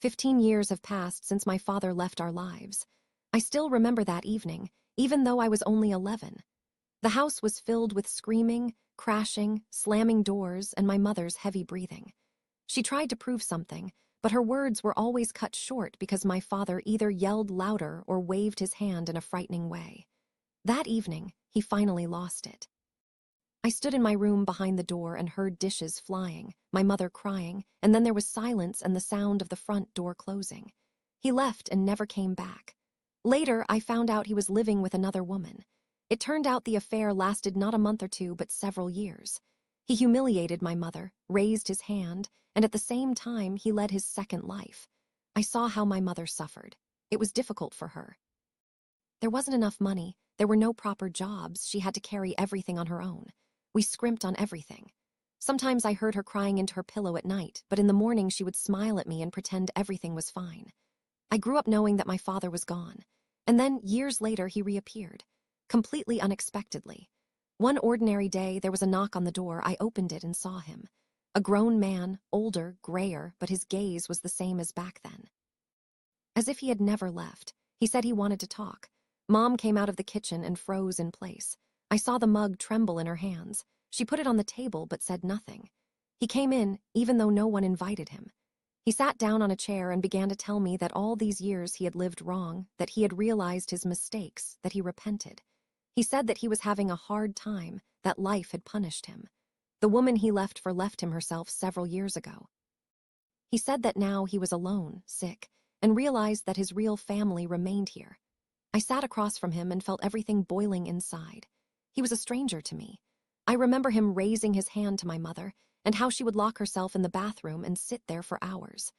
15 years have passed since my father left our lives. I still remember that evening, even though I was only 11. The house was filled with screaming, crashing, slamming doors, and my mother's heavy breathing. She tried to prove something, but her words were always cut short because my father either yelled louder or waved his hand in a frightening way. That evening, he finally lost it. I stood in my room behind the door and heard dishes flying, my mother crying, and then there was silence and the sound of the front door closing. He left and never came back. Later, I found out he was living with another woman. It turned out the affair lasted not a month or two, but several years. He humiliated my mother, raised his hand, and at the same time, he led his second life. I saw how my mother suffered. It was difficult for her. There wasn't enough money, there were no proper jobs, she had to carry everything on her own. We scrimped on everything. Sometimes I heard her crying into her pillow at night, but in the morning she would smile at me and pretend everything was fine. I grew up knowing that my father was gone. And then, years later, he reappeared. Completely unexpectedly. One ordinary day, there was a knock on the door. I opened it and saw him. A grown man, older, grayer, but his gaze was the same as back then. As if he had never left. He said he wanted to talk. Mom came out of the kitchen and froze in place. I saw the mug tremble in her hands. She put it on the table but said nothing. He came in, even though no one invited him. He sat down on a chair and began to tell me that all these years he had lived wrong, that he had realized his mistakes, that he repented. He said that he was having a hard time, that life had punished him. The woman he left him herself several years ago. He said that now he was alone, sick, and realized that his real family remained here. I sat across from him and felt everything boiling inside. He was a stranger to me. I remember him raising his hand to my mother and how she would lock herself in the bathroom and sit there for hours.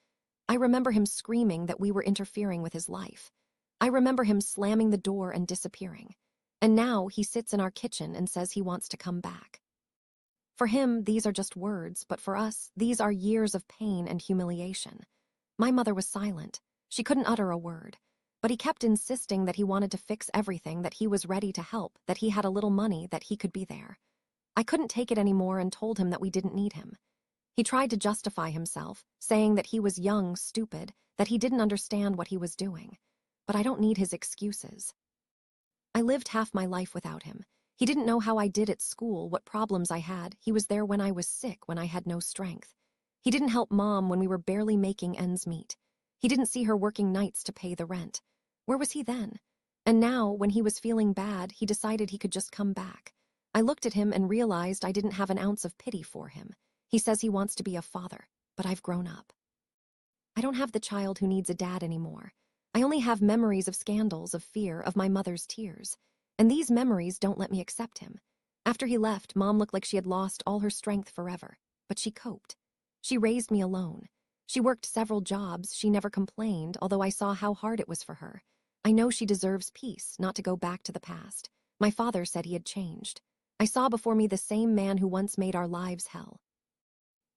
I remember him screaming that we were interfering with his life. I remember him slamming the door and disappearing. And now he sits in our kitchen and says he wants to come back. For him, these are just words, but for us, these are years of pain and humiliation. My mother was silent. She couldn't utter a word. But he kept insisting that he wanted to fix everything, that he was ready to help, that he had a little money, that he could be there. I couldn't take it anymore and told him that we didn't need him. He tried to justify himself, saying that he was young, stupid, that he didn't understand what he was doing. But I don't need his excuses. I lived half my life without him. He didn't know how I did at school, what problems I had. He was there when I was sick, when I had no strength. He didn't help Mom when we were barely making ends meet. He didn't see her working nights to pay the rent. Where was he then? And now, when he was feeling bad, he decided he could just come back. I looked at him and realized I didn't have an ounce of pity for him. He says he wants to be a father, but I've grown up. I don't have the child who needs a dad anymore. I only have memories of scandals, of fear, of my mother's tears. And these memories don't let me accept him. After he left, Mom looked like she had lost all her strength forever, but she coped. She raised me alone. She worked several jobs, she never complained, although I saw how hard it was for her. I know she deserves peace, not to go back to the past. My father said he had changed. I saw before me the same man who once made our lives hell.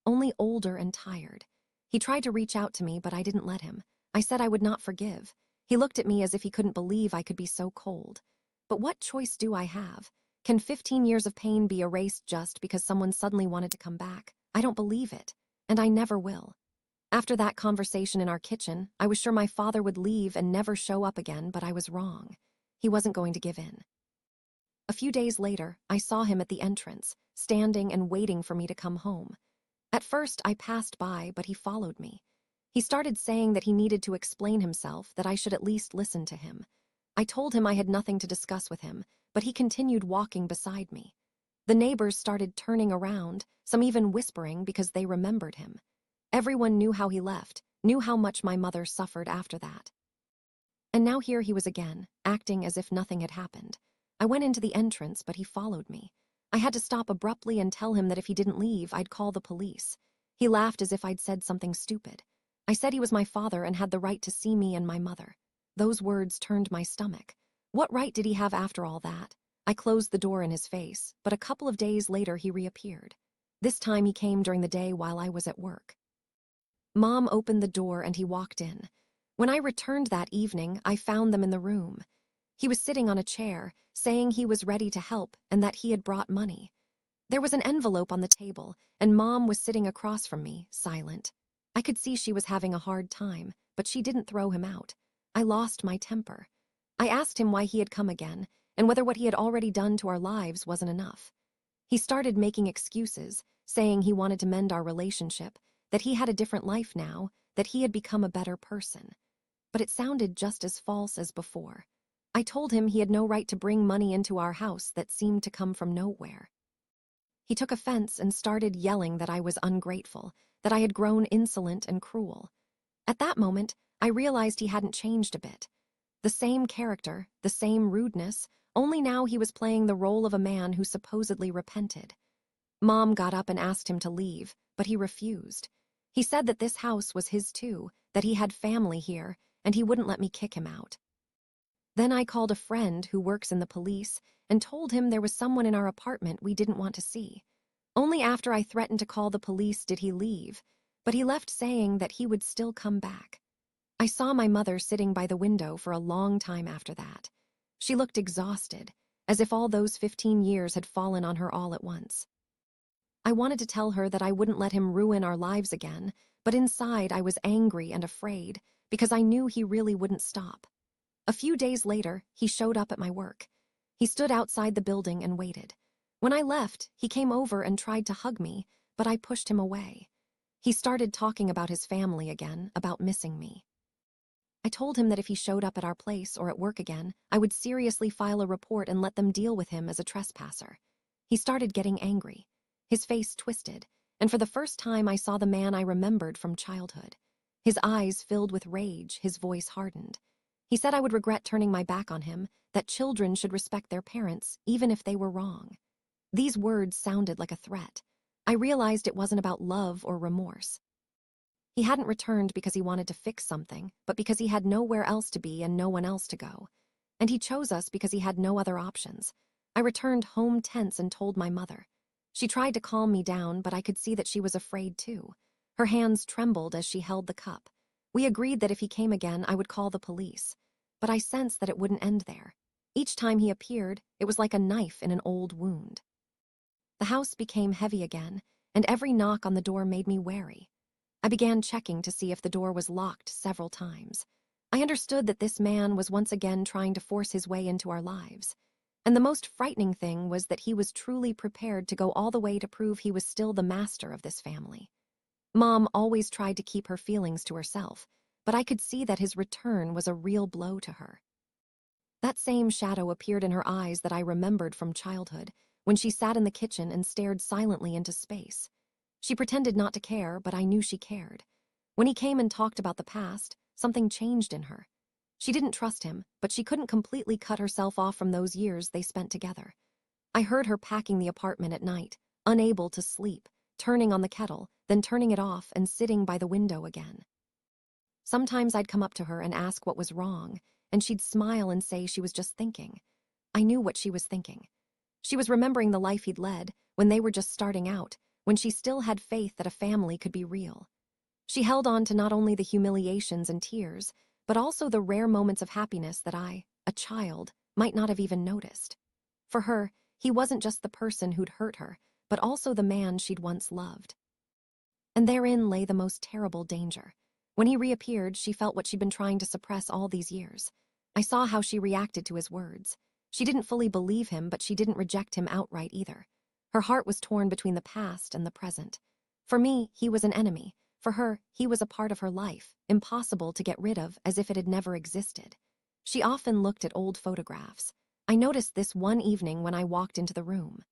Only older and tired. He tried to reach out to me, but I didn't let him. I said I would not forgive. He looked at me as if he couldn't believe I could be so cold. But what choice do I have? Can 15 years of pain be erased just because someone suddenly wanted to come back? I don't believe it, and I never will. After that conversation in our kitchen, I was sure my father would leave and never show up again, but I was wrong. He wasn't going to give in. A few days later, I saw him at the entrance, standing and waiting for me to come home. At first, I passed by, but he followed me. He started saying that he needed to explain himself, that I should at least listen to him. I told him I had nothing to discuss with him, but he continued walking beside me. The neighbors started turning around, some even whispering because they remembered him. Everyone knew how he left, knew how much my mother suffered after that. And now here he was again, acting as if nothing had happened. I went into the entrance, but he followed me. I had to stop abruptly and tell him that if he didn't leave, I'd call the police. He laughed as if I'd said something stupid. I said he was my father and had the right to see me and my mother. Those words turned my stomach. What right did he have after all that? I closed the door in his face, but a couple of days later he reappeared. This time he came during the day while I was at work. Mom opened the door and he walked in. When I returned that evening, I found them in the room. He was sitting on a chair, saying he was ready to help and that he had brought money. There was an envelope on the table, and Mom was sitting across from me, silent. I could see she was having a hard time, but she didn't throw him out. I lost my temper. I asked him why he had come again, and whether what he had already done to our lives wasn't enough. He started making excuses, saying he wanted to mend our relationship, that he had a different life now, that he had become a better person. But it sounded just as false as before. I told him he had no right to bring money into our house that seemed to come from nowhere. He took offense and started yelling that I was ungrateful, that I had grown insolent and cruel. At that moment, I realized he hadn't changed a bit. The same character, the same rudeness, only now he was playing the role of a man who supposedly repented. Mom got up and asked him to leave, but he refused. He said that this house was his too, that he had family here, and he wouldn't let me kick him out. Then I called a friend who works in the police and told him there was someone in our apartment we didn't want to see. Only after I threatened to call the police did he leave, but he left saying that he would still come back. I saw my mother sitting by the window for a long time after that. She looked exhausted, as if all those 15 years had fallen on her all at once. I wanted to tell her that I wouldn't let him ruin our lives again, but inside I was angry and afraid because I knew he really wouldn't stop. A few days later, he showed up at my work. He stood outside the building and waited. When I left, he came over and tried to hug me, but I pushed him away. He started talking about his family again, about missing me. I told him that if he showed up at our place or at work again, I would seriously file a report and let them deal with him as a trespasser. He started getting angry. His face twisted, and for the first time I saw the man I remembered from childhood. His eyes filled with rage, his voice hardened. He said I would regret turning my back on him, that children should respect their parents, even if they were wrong. These words sounded like a threat. I realized it wasn't about love or remorse. He hadn't returned because he wanted to fix something, but because he had nowhere else to be and no one else to go. And he chose us because he had no other options. I returned home tense and told my mother. She tried to calm me down, but I could see that she was afraid too. Her hands trembled as she held the cup. We agreed that if he came again, I would call the police. But I sensed that it wouldn't end there. Each time he appeared, it was like a knife in an old wound. The house became heavy again, and every knock on the door made me wary. I began checking to see if the door was locked several times. I understood that this man was once again trying to force his way into our lives. And the most frightening thing was that he was truly prepared to go all the way to prove he was still the master of this family. Mom always tried to keep her feelings to herself, but I could see that his return was a real blow to her. That same shadow appeared in her eyes that I remembered from childhood, when she sat in the kitchen and stared silently into space. She pretended not to care, but I knew she cared. When he came and talked about the past, something changed in her. She didn't trust him, but she couldn't completely cut herself off from those years they spent together. I heard her packing the apartment at night, unable to sleep, turning on the kettle, then turning it off and sitting by the window again. Sometimes I'd come up to her and ask what was wrong, and she'd smile and say she was just thinking. I knew what she was thinking. She was remembering the life he'd led when they were just starting out, when she still had faith that a family could be real. She held on to not only the humiliations and tears, but also the rare moments of happiness that I, a child, might not have even noticed. For her, he wasn't just the person who'd hurt her, but also the man she'd once loved. And therein lay the most terrible danger. When he reappeared, she felt what she'd been trying to suppress all these years. I saw how she reacted to his words. She didn't fully believe him, but she didn't reject him outright either. Her heart was torn between the past and the present. For me, he was an enemy. For her, he was a part of her life, impossible to get rid of, as if it had never existed. She often looked at old photographs. I noticed this one evening when I walked into the room.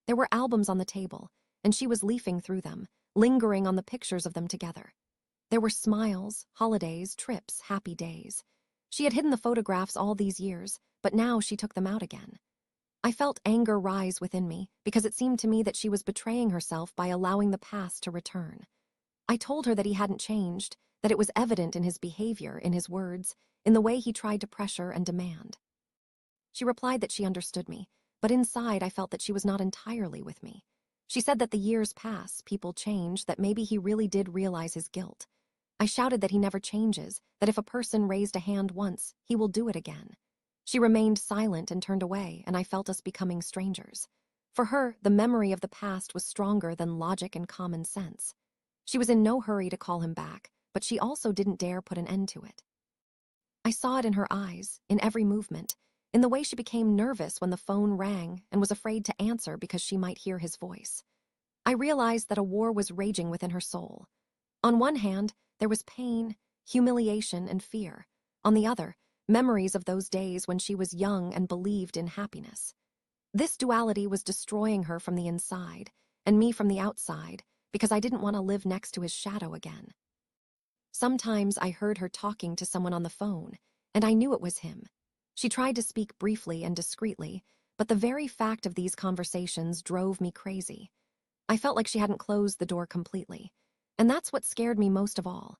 There were albums on the table, and she was leafing through them, lingering on the pictures of them together. There were smiles, holidays, trips, happy days. She had hidden the photographs all these years, but now she took them out again. I felt anger rise within me because it seemed to me that she was betraying herself by allowing the past to return. I told her that he hadn't changed, that it was evident in his behavior, in his words, in the way he tried to pressure and demand. She replied that she understood me, but inside I felt that she was not entirely with me. She said that the years pass, people change, that maybe he really did realize his guilt. I shouted that he never changes, that if a person raised a hand once, he will do it again. She remained silent and turned away, and I felt us becoming strangers. For her, the memory of the past was stronger than logic and common sense. She was in no hurry to call him back, but she also didn't dare put an end to it. I saw it in her eyes, in every movement, in the way she became nervous when the phone rang and was afraid to answer because she might hear his voice. I realized that a war was raging within her soul. On one hand, there was pain, humiliation, and fear. On the other, memories of those days when she was young and believed in happiness. This duality was destroying her from the inside, and me from the outside, because I didn't want to live next to his shadow again. Sometimes I heard her talking to someone on the phone, and I knew it was him. She tried to speak briefly and discreetly, but the very fact of these conversations drove me crazy. I felt like she hadn't closed the door completely, and that's what scared me most of all.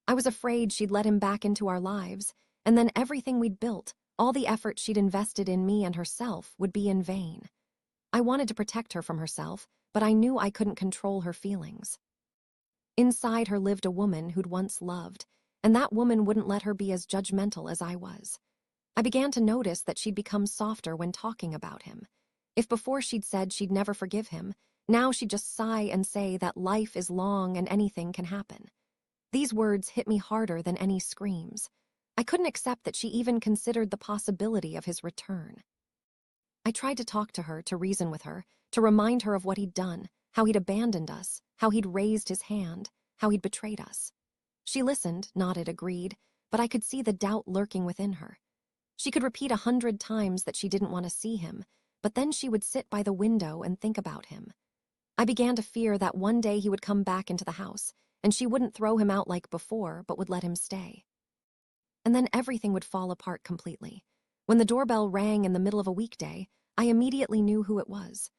I was afraid she'd let him back into our lives, and then everything we'd built, all the effort she'd invested in me and herself, would be in vain. I wanted to protect her from herself, but I knew I couldn't control her feelings. Inside her lived a woman who'd once loved, and that woman wouldn't let her be as judgmental as I was. I began to notice that she'd become softer when talking about him. If before she'd said she'd never forgive him, now she'd just sigh and say that life is long and anything can happen. These words hit me harder than any screams. I couldn't accept that she even considered the possibility of his return. I tried to talk to her, to reason with her, to remind her of what he'd done, how he'd abandoned us, how he'd raised his hand, how he'd betrayed us. She listened, nodded, agreed, but I could see the doubt lurking within her. She could repeat 100 times that she didn't want to see him, but then she would sit by the window and think about him. I began to fear that one day he would come back into the house, and she wouldn't throw him out like before, but would let him stay. And then everything would fall apart completely. When the doorbell rang in the middle of a weekday, I immediately knew who it was.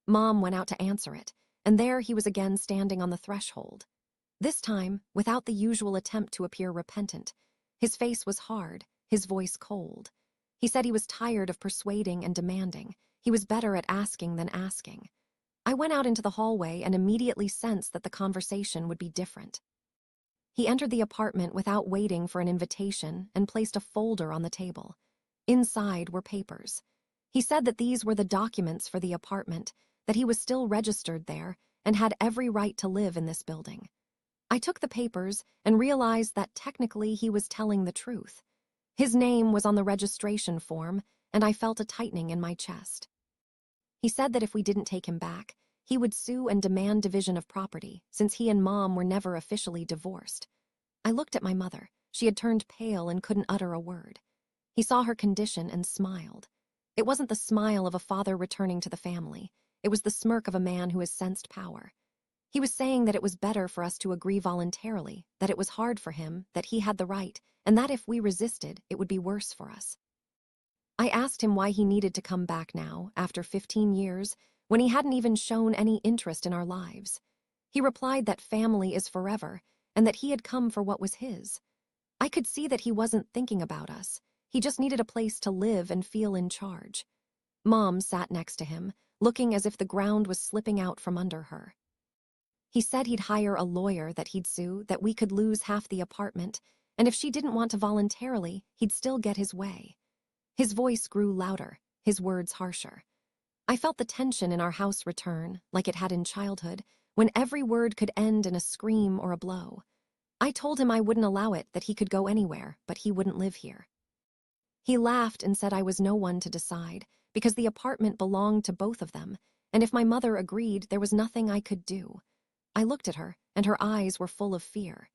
Mom went out to answer it, and there he was again standing on the threshold. This time, without the usual attempt to appear repentant. His face was hard, his voice cold. He said he was tired of persuading and demanding. He was better at asking than asking. I went out into the hallway and immediately sensed that the conversation would be different. He entered the apartment without waiting for an invitation and placed a folder on the table. Inside were papers. He said that these were the documents for the apartment, that he was still registered there and had every right to live in this building. I took the papers and realized that technically he was telling the truth. His name was on the registration form, and I felt a tightening in my chest. He said that if we didn't take him back, he would sue and demand division of property, since he and Mom were never officially divorced. I looked at my mother. She had turned pale and couldn't utter a word. He saw her condition and smiled. It wasn't the smile of a father returning to the family. It was the smirk of a man who has sensed power. He was saying that it was better for us to agree voluntarily, that it was hard for him, that he had the right, and that if we resisted, it would be worse for us. I asked him why he needed to come back now, after 15 years, when he hadn't even shown any interest in our lives. He replied that family is forever, and that he had come for what was his. I could see that he wasn't thinking about us. He just needed a place to live and feel in charge. Mom sat next to him, looking as if the ground was slipping out from under her. He said he'd hire a lawyer that he'd sue, that we could lose half the apartment, and if she didn't want to voluntarily, he'd still get his way. His voice grew louder, his words harsher. I felt the tension in our house return, like it had in childhood, when every word could end in a scream or a blow. I told him I wouldn't allow it, that he could go anywhere, but he wouldn't live here. He laughed and said I was no one to decide, because the apartment belonged to both of them, and if my mother agreed, there was nothing I could do. I looked at her, and her eyes were full of fear.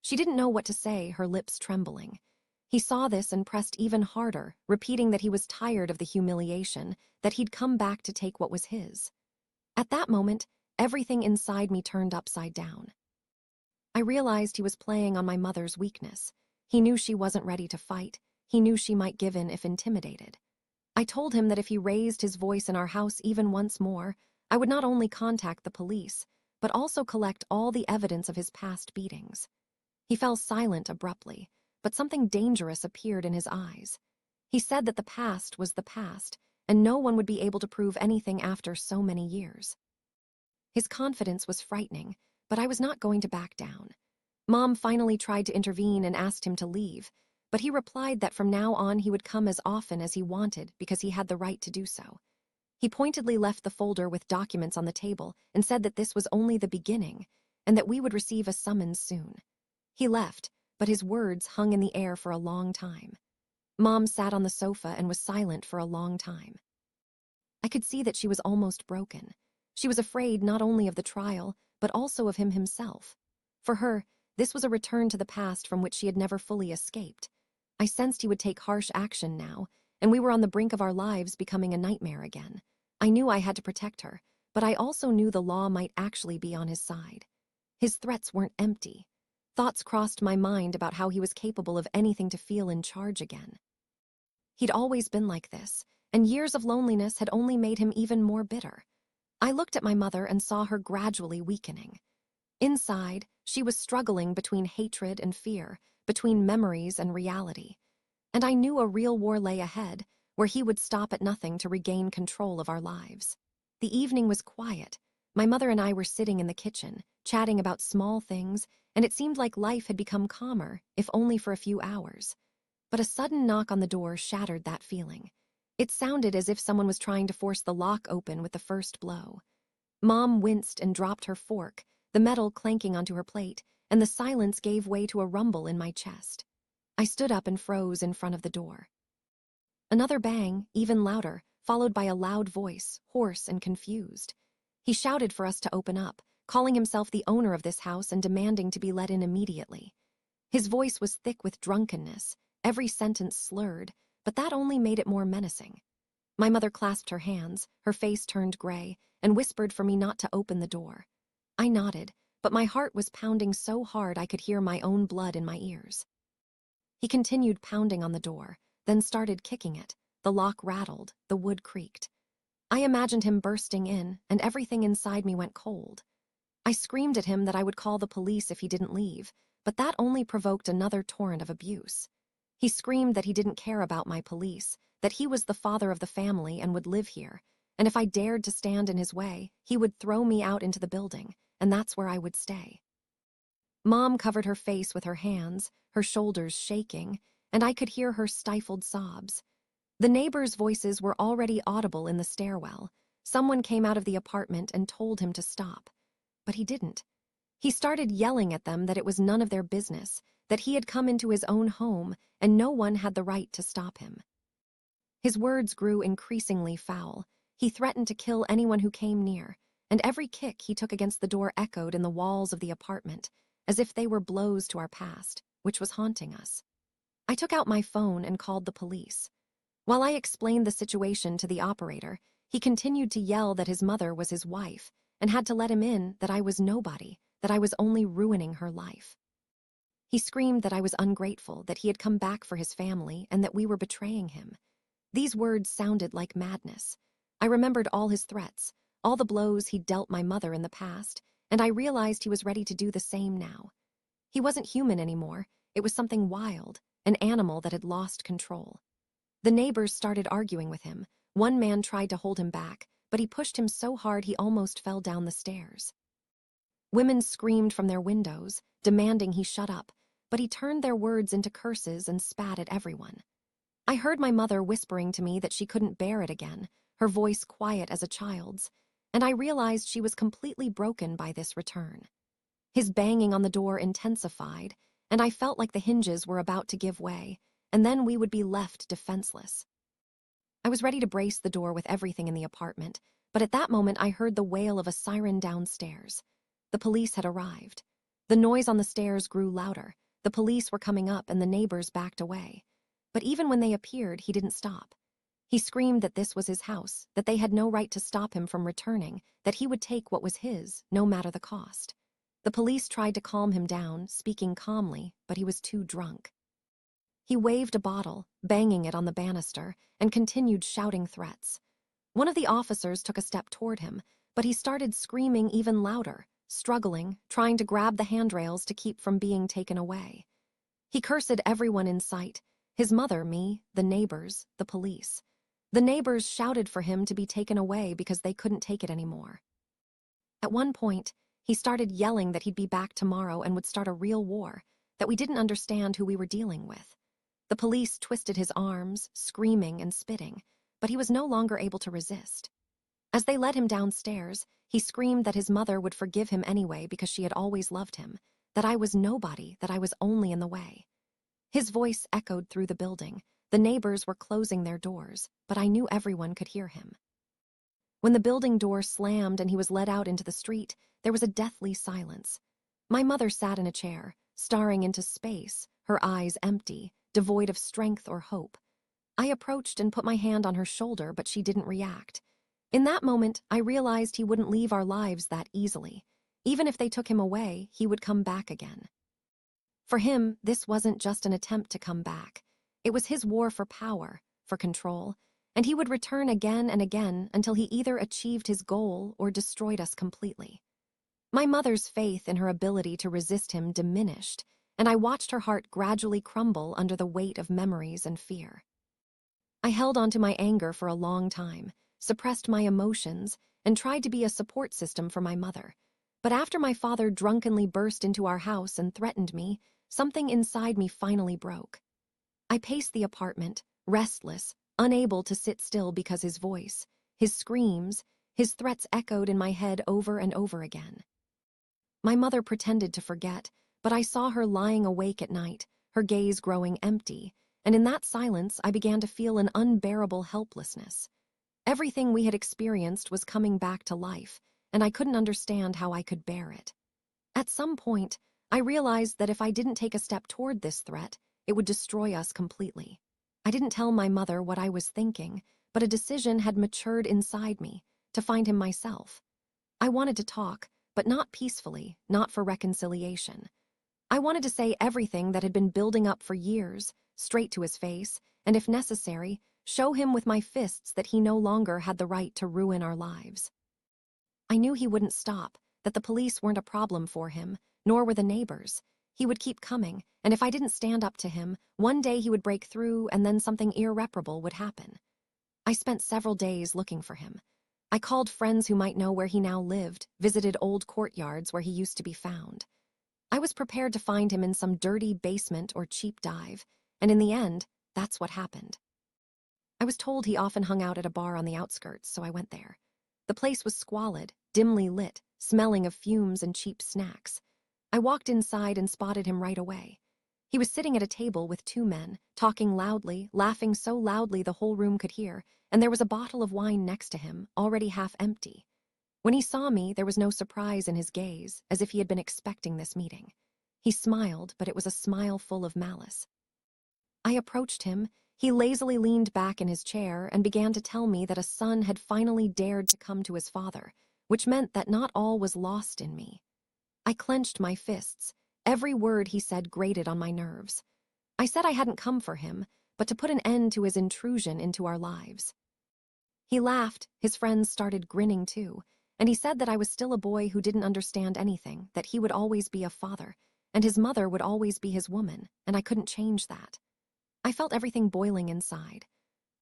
She didn't know what to say, her lips trembling. He saw this and pressed even harder, repeating that he was tired of the humiliation, that he'd come back to take what was his. At that moment, everything inside me turned upside down. I realized he was playing on my mother's weakness. He knew she wasn't ready to fight. He knew she might give in if intimidated. I told him that if he raised his voice in our house even once more, I would not only contact the police, but also collect all the evidence of his past beatings. He fell silent abruptly, but something dangerous appeared in his eyes. He said that the past was the past, and no one would be able to prove anything after so many years. His confidence was frightening, but I was not going to back down. Mom finally tried to intervene and asked him to leave, but he replied that from now on he would come as often as he wanted because he had the right to do so. He pointedly left the folder with documents on the table and said that this was only the beginning, and that we would receive a summons soon. He left, but his words hung in the air for a long time. Mom sat on the sofa and was silent for a long time. I could see that she was almost broken. She was afraid not only of the trial, but also of him himself. For her, this was a return to the past from which she had never fully escaped. I sensed he would take harsh action now, and we were on the brink of our lives becoming a nightmare again. I knew I had to protect her, but I also knew the law might actually be on his side. His threats weren't empty. Thoughts crossed my mind about how he was capable of anything to feel in charge again. He'd always been like this, and years of loneliness had only made him even more bitter. I looked at my mother and saw her gradually weakening. Inside, she was struggling between hatred and fear, between memories and reality. And I knew a real war lay ahead, where he would stop at nothing to regain control of our lives. The evening was quiet. My mother and I were sitting in the kitchen, chatting about small things, and it seemed like life had become calmer, if only for a few hours. But a sudden knock on the door shattered that feeling. It sounded as if someone was trying to force the lock open with the first blow. Mom winced and dropped her fork, the metal clanking onto her plate, and the silence gave way to a rumble in my chest. I stood up and froze in front of the door. Another bang, even louder, followed by a loud voice, hoarse and confused. He shouted for us to open up, calling himself the owner of this house and demanding to be let in immediately. His voice was thick with drunkenness, every sentence slurred, but that only made it more menacing. My mother clasped her hands, her face turned gray, and whispered for me not to open the door. I nodded, but my heart was pounding so hard I could hear my own blood in my ears. He continued pounding on the door, then started kicking it. The lock rattled, the wood creaked. I imagined him bursting in, and everything inside me went cold. I screamed at him that I would call the police if he didn't leave, but that only provoked another torrent of abuse. He screamed that he didn't care about my police, that he was the father of the family and would live here, and if I dared to stand in his way, he would throw me out into the building, and that's where I would stay. Mom covered her face with her hands, her shoulders shaking, and I could hear her stifled sobs. The neighbors' voices were already audible in the stairwell. Someone came out of the apartment and told him to stop. But he didn't. He started yelling at them that it was none of their business, that he had come into his own home and no one had the right to stop him. His words grew increasingly foul. He threatened to kill anyone who came near, and every kick he took against the door echoed in the walls of the apartment, as if they were blows to our past, which was haunting us. I took out my phone and called the police. While I explained the situation to the operator, he continued to yell that his mother was his wife and had to let him in, that I was nobody, that I was only ruining her life. He screamed that I was ungrateful, that he had come back for his family, and that we were betraying him. These words sounded like madness. I remembered all his threats, all the blows he'd dealt my mother in the past, and I realized he was ready to do the same now. He wasn't human anymore. It was something wild, an animal that had lost control. The neighbors started arguing with him. One man tried to hold him back, but he pushed him so hard he almost fell down the stairs. Women screamed from their windows, demanding he shut up, but he turned their words into curses and spat at everyone. I heard my mother whispering to me that she couldn't bear it again, her voice quiet as a child's, and I realized she was completely broken by this return. His banging on the door intensified, and I felt like the hinges were about to give way, and then we would be left defenseless. I was ready to brace the door with everything in the apartment, but at that moment I heard the wail of a siren downstairs. The police had arrived. The noise on the stairs grew louder. The police were coming up and the neighbors backed away. But even when they appeared, he didn't stop. He screamed that this was his house, that they had no right to stop him from returning, that he would take what was his, no matter the cost. The police tried to calm him down, speaking calmly, but he was too drunk. He waved a bottle, banging it on the banister, and continued shouting threats. One of the officers took a step toward him, but he started screaming even louder, struggling, trying to grab the handrails to keep from being taken away. He cursed everyone in sight, his mother, me, the neighbors, the police. The neighbors shouted for him to be taken away because they couldn't take it anymore. At one point, he started yelling that he'd be back tomorrow and would start a real war, that we didn't understand who we were dealing with. The police twisted his arms, screaming and spitting, but he was no longer able to resist. As they led him downstairs, he screamed that his mother would forgive him anyway because she had always loved him, that I was nobody, that I was only in the way. His voice echoed through the building. The neighbors were closing their doors, but I knew everyone could hear him. When the building door slammed and he was led out into the street, there was a deathly silence. My mother sat in a chair, staring into space, her eyes empty, devoid of strength or hope. I approached and put my hand on her shoulder, but she didn't react. In that moment, I realized he wouldn't leave our lives that easily. Even if they took him away, he would come back again. For him, this wasn't just an attempt to come back. It was his war for power, for control, and he would return again and again until he either achieved his goal or destroyed us completely. My mother's faith in her ability to resist him diminished, and I watched her heart gradually crumble under the weight of memories and fear. I held onto my anger for a long time, suppressed my emotions, and tried to be a support system for my mother. But after my father drunkenly burst into our house and threatened me, something inside me finally broke. I paced the apartment, restless, unable to sit still because his voice, his screams, his threats echoed in my head over and over again. My mother pretended to forget, but I saw her lying awake at night, her gaze growing empty, and in that silence I began to feel an unbearable helplessness. Everything we had experienced was coming back to life, and I couldn't understand how I could bear it. At some point, I realized that if I didn't take a step toward this threat, it would destroy us completely. I didn't tell my mother what I was thinking, but a decision had matured inside me, to find him myself. I wanted to talk, but not peacefully, not for reconciliation. I wanted to say everything that had been building up for years, straight to his face, and if necessary, show him with my fists that he no longer had the right to ruin our lives. I knew he wouldn't stop, that the police weren't a problem for him, nor were the neighbors. He would keep coming, and if I didn't stand up to him, one day he would break through and then something irreparable would happen. I spent several days looking for him. I called friends who might know where he now lived, visited old courtyards where he used to be found. I was prepared to find him in some dirty basement or cheap dive, and in the end, that's what happened. I was told he often hung out at a bar on the outskirts, so I went there. The place was squalid, dimly lit, smelling of fumes and cheap snacks. I walked inside and spotted him right away. He was sitting at a table with two men, talking loudly, laughing so loudly the whole room could hear, and there was a bottle of wine next to him, already half empty. When he saw me, there was no surprise in his gaze, as if he had been expecting this meeting. He smiled, but it was a smile full of malice. I approached him. He lazily leaned back in his chair and began to tell me that a son had finally dared to come to his father, which meant that not all was lost in me. I clenched my fists. Every word he said grated on my nerves. I said I hadn't come for him, but to put an end to his intrusion into our lives. He laughed, his friends started grinning too, and he said that I was still a boy who didn't understand anything, that he would always be a father, and his mother would always be his woman, and I couldn't change that. I felt everything boiling inside.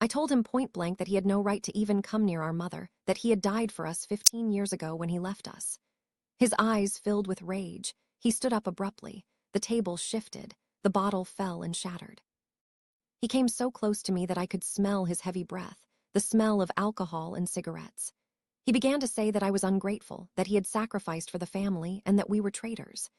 I told him point blank that he had no right to even come near our mother, that he had died for us 15 years ago when he left us. His eyes filled with rage. He stood up abruptly. The table shifted. The bottle fell and shattered. He came so close to me that I could smell his heavy breath, the smell of alcohol and cigarettes. He began to say that I was ungrateful, that he had sacrificed for the family, and that we were traitors.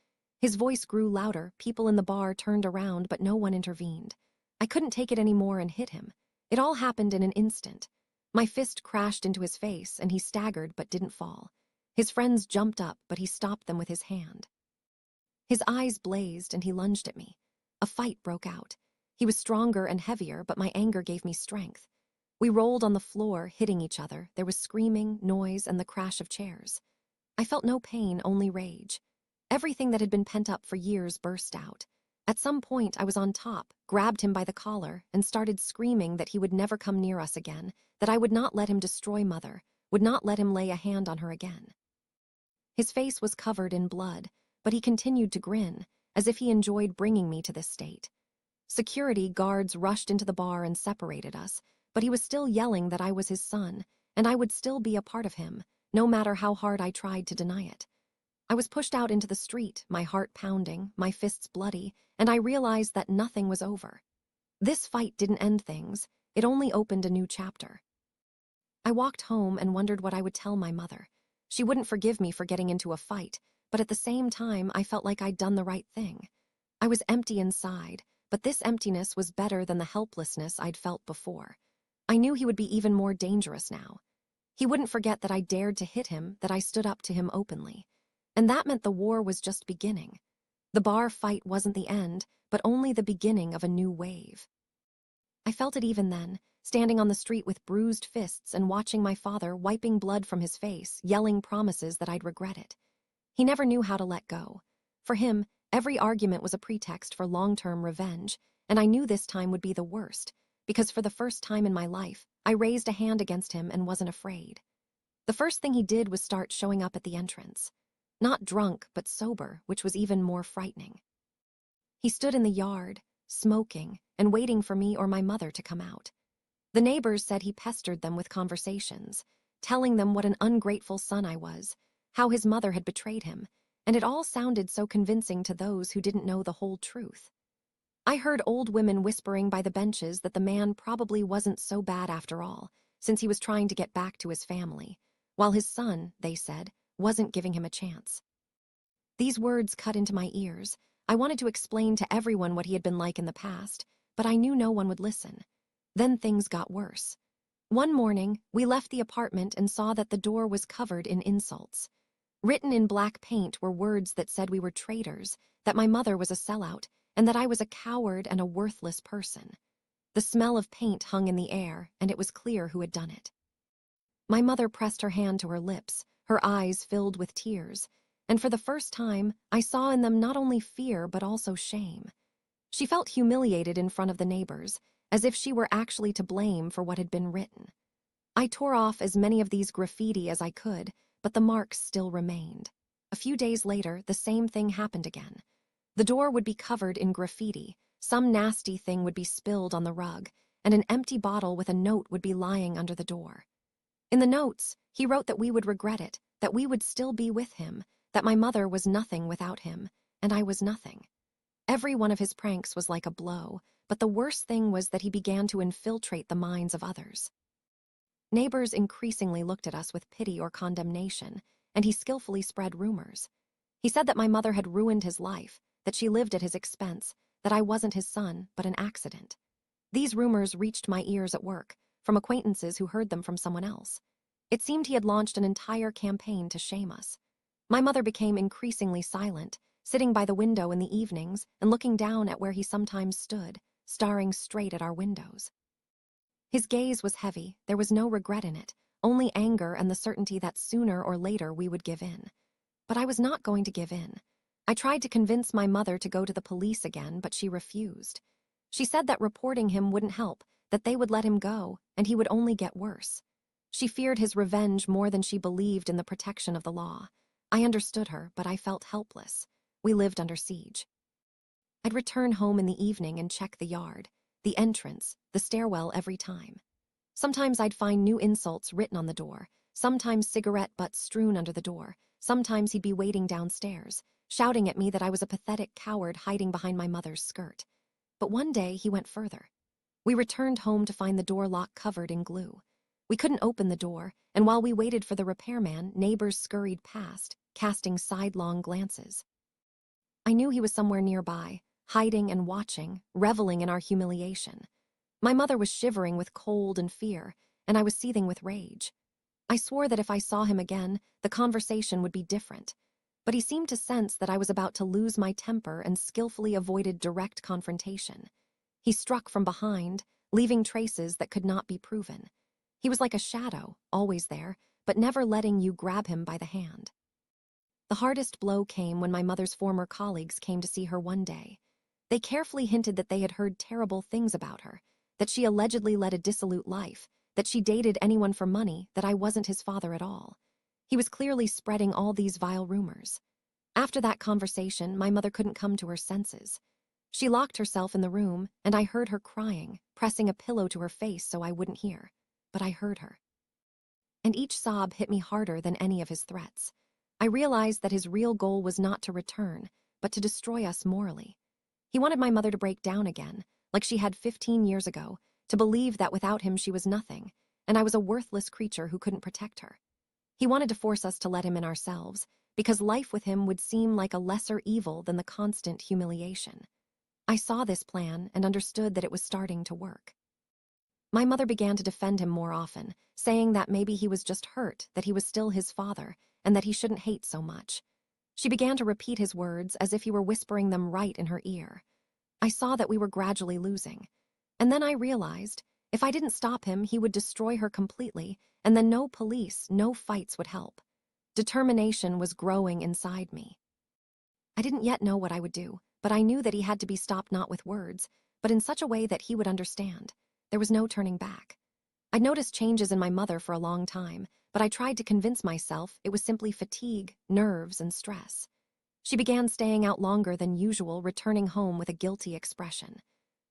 His voice grew louder. People in the bar turned around, but no one intervened. I couldn't take it anymore and hit him. It all happened in an instant. My fist crashed into his face, and he staggered but didn't fall. His friends jumped up, but he stopped them with his hand. His eyes blazed, and he lunged at me. A fight broke out. He was stronger and heavier, but my anger gave me strength. We rolled on the floor, hitting each other. There was screaming, noise, and the crash of chairs. I felt no pain, only rage. Everything that had been pent up for years burst out. At some point, I was on top, grabbed him by the collar, and started screaming that he would never come near us again, that I would not let him destroy Mother, would not let him lay a hand on her again. His face was covered in blood, but he continued to grin, as if he enjoyed bringing me to this state. Security guards rushed into the bar and separated us, but he was still yelling that I was his son, and I would still be a part of him, no matter how hard I tried to deny it. I was pushed out into the street, my heart pounding, my fists bloody, and I realized that nothing was over. This fight didn't end things, it only opened a new chapter. I walked home and wondered what I would tell my mother. She wouldn't forgive me for getting into a fight, but at the same time, I felt like I'd done the right thing. I was empty inside, but this emptiness was better than the helplessness I'd felt before. I knew he would be even more dangerous now. He wouldn't forget that I dared to hit him, that I stood up to him openly. And that meant the war was just beginning. The bar fight wasn't the end, but only the beginning of a new wave. I felt it even then, standing on the street with bruised fists and watching my father wiping blood from his face, yelling promises that I'd regret it. He never knew how to let go. For him, every argument was a pretext for long-term revenge, and I knew this time would be the worst, because for the first time in my life, I raised a hand against him and wasn't afraid. The first thing he did was start showing up at the entrance. Not drunk, but sober, which was even more frightening. He stood in the yard, smoking, and waiting for me or my mother to come out. The neighbors said he pestered them with conversations, telling them what an ungrateful son I was, how his mother had betrayed him, and it all sounded so convincing to those who didn't know the whole truth. I heard old women whispering by the benches that the man probably wasn't so bad after all, since he was trying to get back to his family, while his son, they said, wasn't giving him a chance. These words cut into my ears. I wanted to explain to everyone what he had been like in the past, but I knew no one would listen. Then things got worse. One morning, we left the apartment and saw that the door was covered in insults. Written in black paint were words that said we were traitors, that my mother was a sellout, and that I was a coward and a worthless person. The smell of paint hung in the air, and it was clear who had done it. My mother pressed her hand to her lips, her eyes filled with tears, and for the first time, I saw in them not only fear but also shame. She felt humiliated in front of the neighbors, as if she were actually to blame for what had been written. I tore off as many of these graffiti as I could, but the marks still remained. A few days later, the same thing happened again. The door would be covered in graffiti, some nasty thing would be spilled on the rug, and an empty bottle with a note would be lying under the door. In the notes, he wrote that we would regret it, that we would still be with him, that my mother was nothing without him, and I was nothing. Every one of his pranks was like a blow, but the worst thing was that he began to infiltrate the minds of others. Neighbors increasingly looked at us with pity or condemnation, and he skillfully spread rumors. He said that my mother had ruined his life, that she lived at his expense, that I wasn't his son, but an accident. These rumors reached my ears at work, from acquaintances who heard them from someone else. It seemed he had launched an entire campaign to shame us. My mother became increasingly silent, sitting by the window in the evenings and looking down at where he sometimes stood, staring straight at our windows. His gaze was heavy, there was no regret in it, only anger and the certainty that sooner or later we would give in. But I was not going to give in. I tried to convince my mother to go to the police again, but she refused. She said that reporting him wouldn't help, that they would let him go, and he would only get worse. She feared his revenge more than she believed in the protection of the law. I understood her, but I felt helpless. We lived under siege. I'd return home in the evening and check the yard, the entrance, the stairwell every time. Sometimes I'd find new insults written on the door, sometimes cigarette butts strewn under the door, sometimes he'd be waiting downstairs, shouting at me that I was a pathetic coward hiding behind my mother's skirt. But one day he went further. We returned home to find the door lock covered in glue. We couldn't open the door, and while we waited for the repairman, neighbors scurried past, casting sidelong glances. I knew he was somewhere nearby, hiding and watching, reveling in our humiliation. My mother was shivering with cold and fear, and I was seething with rage. I swore that if I saw him again, the conversation would be different. But he seemed to sense that I was about to lose my temper and skillfully avoided direct confrontation. He struck from behind, leaving traces that could not be proven. He was like a shadow, always there, but never letting you grab him by the hand. The hardest blow came when my mother's former colleagues came to see her one day. They carefully hinted that they had heard terrible things about her, that she allegedly led a dissolute life, that she dated anyone for money, that I wasn't his father at all. He was clearly spreading all these vile rumors. After that conversation, my mother couldn't come to her senses. She locked herself in the room, and I heard her crying, pressing a pillow to her face so I wouldn't hear. But I heard her. And each sob hit me harder than any of his threats. I realized that his real goal was not to return, but to destroy us morally. He wanted my mother to break down again, like she had 15 years ago, to believe that without him she was nothing, and I was a worthless creature who couldn't protect her. He wanted to force us to let him in ourselves, because life with him would seem like a lesser evil than the constant humiliation. I saw this plan and understood that it was starting to work. My mother began to defend him more often, saying that maybe he was just hurt, that he was still his father, and that he shouldn't hate so much. She began to repeat his words as if he were whispering them right in her ear. I saw that we were gradually losing. And then I realized, if I didn't stop him, he would destroy her completely, and then no police, no fights would help. Determination was growing inside me. I didn't yet know what I would do, but I knew that he had to be stopped not with words, but in such a way that he would understand. There was no turning back. I'd noticed changes in my mother for a long time, but I tried to convince myself it was simply fatigue, nerves, and stress. She began staying out longer than usual, returning home with a guilty expression.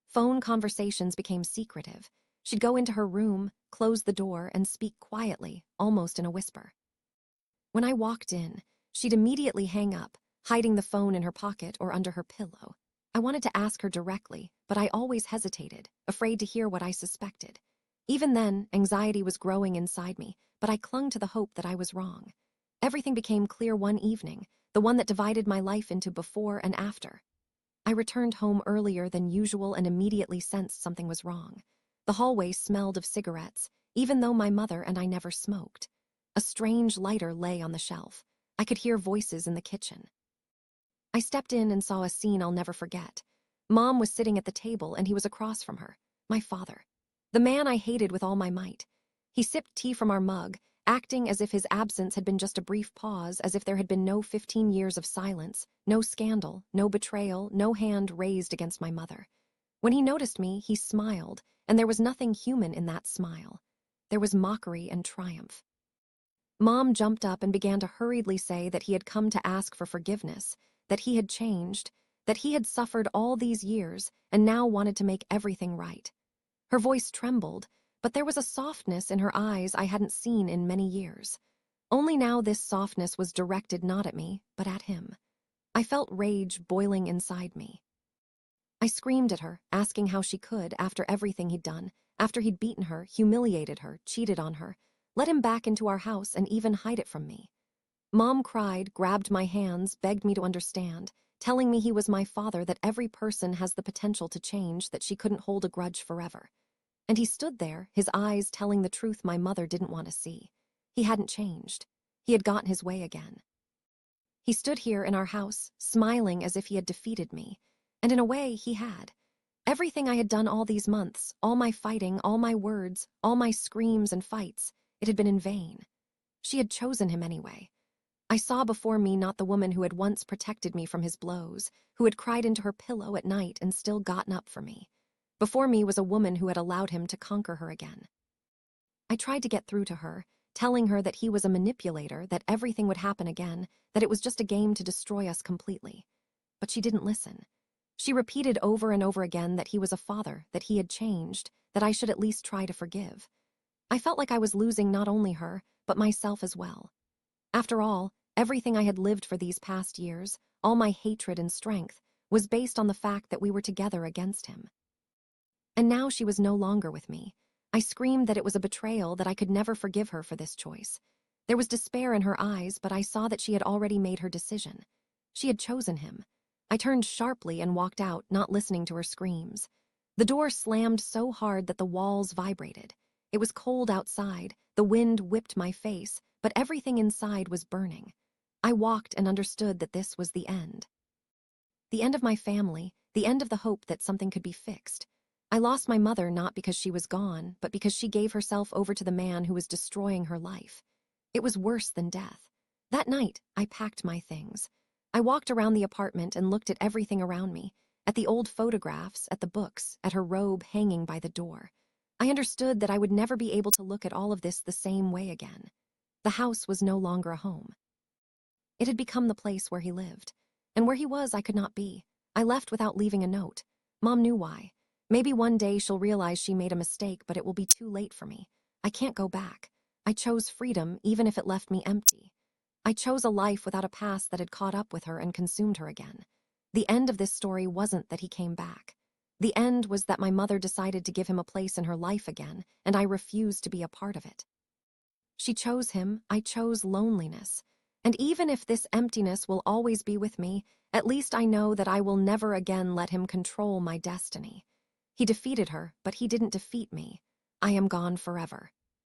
Phone conversations became secretive. She'd go into her room, close the door, and speak quietly, almost in a whisper. When I walked in, she'd immediately hang up, hiding the phone in her pocket or under her pillow. I wanted to ask her directly, but I always hesitated, afraid to hear what I suspected. Even then, anxiety was growing inside me, but I clung to the hope that I was wrong. Everything became clear one evening, the one that divided my life into before and after. I returned home earlier than usual and immediately sensed something was wrong. The hallway smelled of cigarettes, even though my mother and I never smoked. A strange lighter lay on the shelf. I could hear voices in the kitchen. I stepped in and saw a scene I'll never forget. Mom was sitting at the table and he was across from her, my father. The man I hated with all my might. He sipped tea from our mug, acting as if his absence had been just a brief pause, as if there had been no 15 years of silence, no scandal, no betrayal, no hand raised against my mother. When he noticed me, he smiled, and there was nothing human in that smile. There was mockery and triumph. Mom jumped up and began to hurriedly say that he had come to ask for forgiveness, that he had changed, that he had suffered all these years and now wanted to make everything right. Her voice trembled, but there was a softness in her eyes I hadn't seen in many years. Only now this softness was directed not at me, but at him. I felt rage boiling inside me. I screamed at her, asking how she could, after everything he'd done, after he'd beaten her, humiliated her, cheated on her, let him back into our house and even hide it from me. Mom cried, grabbed my hands, begged me to understand, telling me he was my father, that every person has the potential to change, that she couldn't hold a grudge forever. And he stood there, his eyes telling the truth my mother didn't want to see. He hadn't changed. He had gotten his way again. He stood here in our house, smiling as if he had defeated me. And in a way, he had. Everything I had done all these months, all my fighting, all my words, all my screams and fights, it had been in vain. She had chosen him anyway. I saw before me not the woman who had once protected me from his blows, who had cried into her pillow at night and still gotten up for me. Before me was a woman who had allowed him to conquer her again. I tried to get through to her, telling her that he was a manipulator, that everything would happen again, that it was just a game to destroy us completely. But she didn't listen. She repeated over and over again that he was a father, that he had changed, that I should at least try to forgive. I felt like I was losing not only her, but myself as well. After all, everything I had lived for these past years, all my hatred and strength, was based on the fact that we were together against him. And now she was no longer with me. I screamed that it was a betrayal, that I could never forgive her for this choice. There was despair in her eyes, but I saw that she had already made her decision. She had chosen him. I turned sharply and walked out, not listening to her screams. The door slammed so hard that the walls vibrated. It was cold outside, the wind whipped my face, but everything inside was burning. I walked and understood that this was the end. The end of my family, the end of the hope that something could be fixed. I lost my mother not because she was gone, but because she gave herself over to the man who was destroying her life. It was worse than death. That night, I packed my things. I walked around the apartment and looked at everything around me, at the old photographs, at the books, at her robe hanging by the door. I understood that I would never be able to look at all of this the same way again. The house was no longer a home. It had become the place where he lived. And where he was, I could not be. I left without leaving a note. Mom knew why. Maybe one day she'll realize she made a mistake, but it will be too late for me. I can't go back. I chose freedom, even if it left me empty. I chose a life without a past that had caught up with her and consumed her again. The end of this story wasn't that he came back. The end was that my mother decided to give him a place in her life again, and I refused to be a part of it. She chose him, I chose loneliness. And even if this emptiness will always be with me, at least I know that I will never again let him control my destiny. He defeated her, but he didn't defeat me. I am gone forever.